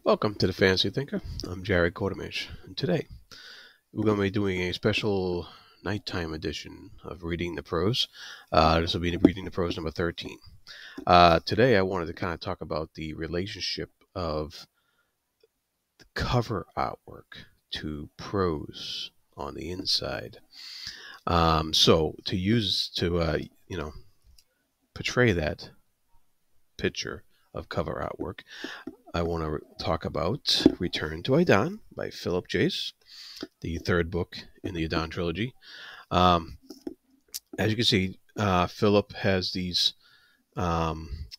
Welcome to the Fantasy Thinker. I'm Jared Quartermash, and today we're going to be doing a special nighttime edition of Reading the Prose. This will be Reading the Prose number 13. Today I wanted to kind of talk about the relationship of the cover artwork to prose on the inside. So to portray that picture of cover artwork, I want to talk about Return to Edan by Philip Chase, the third book in the Edan Trilogy. As you can see, Philip has these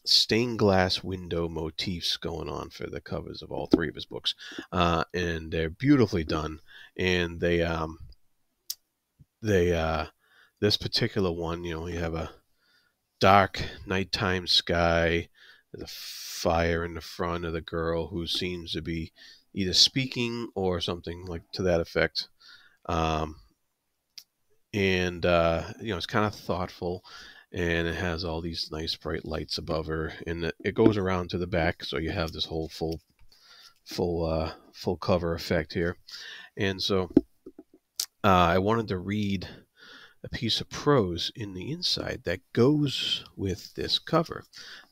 stained glass window motifs going on for the covers of all three of his books, and they're beautifully done. And this particular one, you have a dark nighttime sky. There's a fire in the front of the girl who seems to be either speaking or something like to that effect. It's kind of thoughtful, and it has all these nice bright lights above her, and it goes around to the back, so you have this whole full cover effect here. And so I wanted to read a piece of prose in the inside that goes with this cover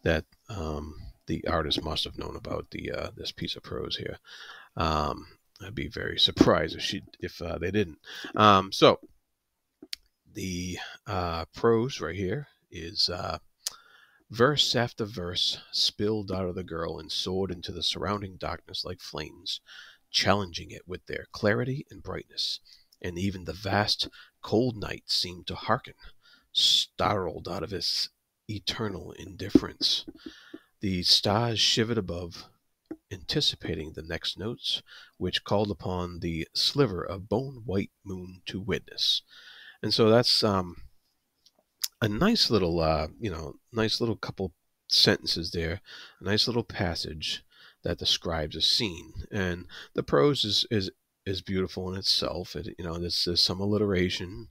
that the artist must have known about this piece of prose here. I'd be very surprised if they didn't. So the prose right here is verse after verse spilled out of the girl and soared into the surrounding darkness like flames, challenging it with their clarity and brightness. And even the vast, cold night seemed to hearken, startled out of its eternal indifference. The stars shivered above, anticipating the next notes, which called upon the sliver of bone-white moon to witness. And so that's a nice little, nice little couple sentences there, a nice little passage that describes a scene. And the prose is beautiful in itself. There's some alliteration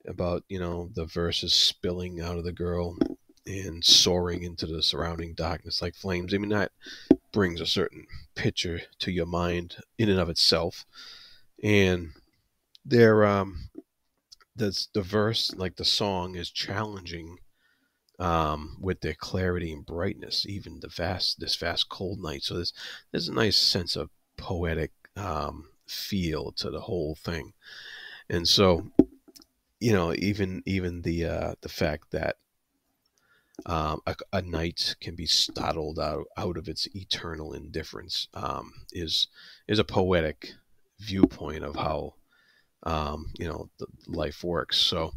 about, the verses spilling out of the girl and soaring into the surrounding darkness like flames. I mean, that brings a certain picture to your mind in and of itself. And the verse, like the song, is challenging with their clarity and brightness, even this vast cold night. So there's a nice sense of poetic feel to the whole thing. And so, even the fact that a night can be startled out of its eternal indifference is a poetic viewpoint of how the life works. So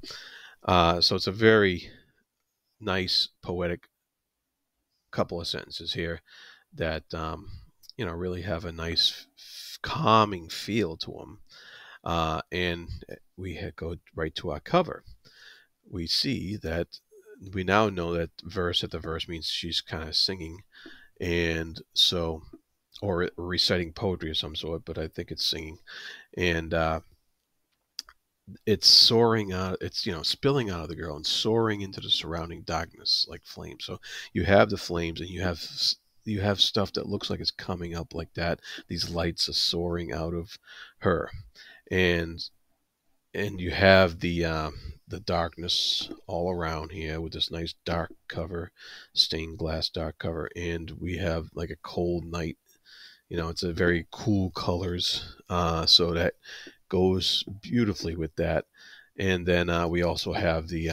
it's a very nice poetic couple of sentences here that really have a nice calming feel to them. And we go right to our cover. We see that we now know that verse at the verse means she's kind of singing, and so, or reciting poetry of some sort, but I think it's singing. And it's soaring out, it's spilling out of the girl and soaring into the surrounding darkness like flames. So you have the flames, and you have stuff that looks like it's coming up like that. These lights are soaring out of her, and you have the darkness all around here with this nice dark cover, stained glass dark cover, and we have like a cold night. It's a very cool colors, so that goes beautifully with that. And then we also have the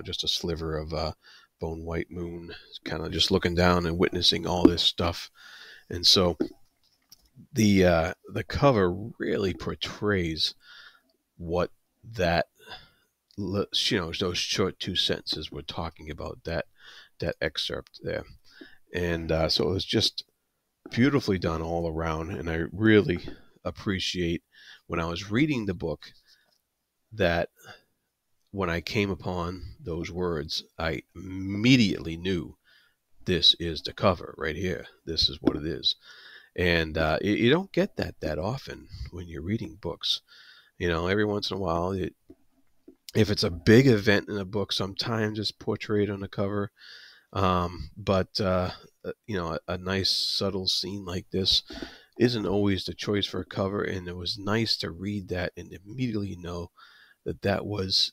just a sliver of bone white moon, kind of just looking down and witnessing all this stuff. And so the cover really portrays what that those short two sentences we're talking about, that excerpt there. And so it was just beautifully done all around, and I really appreciate when I was reading the book that when I came upon those words, I immediately knew this is the cover right here. This is what it is. And you don't get that often when you're reading books. Every once in a while, if it's a big event in a book, sometimes it's portrayed on the cover. But you know, a nice subtle scene like this isn't always the choice for a cover, and it was nice to read that and immediately know that that was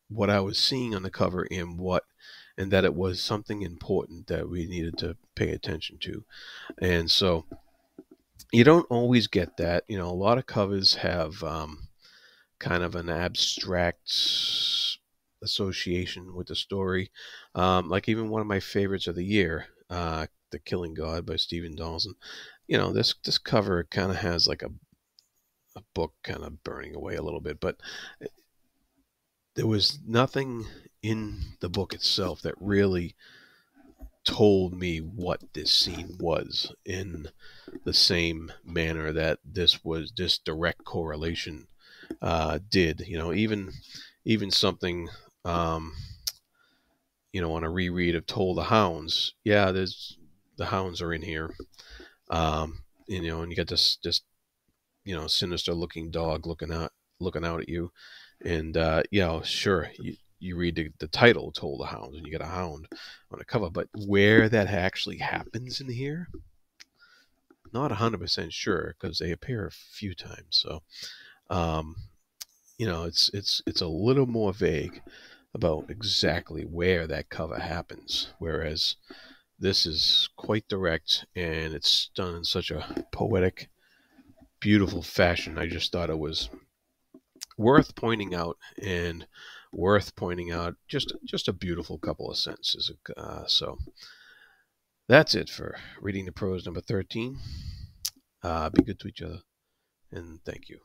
what I was seeing on the cover, and that it was something important that we needed to pay attention to. And so you don't always get that. You know, a lot of covers have kind of an abstract association with the story. Like even one of my favorites of the year, "The Killing God" by Stephen Dawson. You know, this cover kind of has like a book kind of burning away a little bit, but there was nothing in the book itself that really told me what this scene was in the same manner that this direct correlation did. You know, even something you know, on a reread of Toll the Hounds, yeah, there's the hounds are in here. You know, and you get this you know, sinister looking dog looking out at you, and you know, sure, you read the title Toll the Hounds and you get a hound on the cover, but where that actually happens in here, not 100% sure because they appear a few times. So um, you know, it's a little more vague about exactly where that cover happens, whereas this is quite direct and it's done in such a poetic, beautiful fashion. I just thought it was worth pointing out, and worth pointing out just a beautiful couple of sentences. So that's it for reading the prose number 13. Be good to each other, and thank you.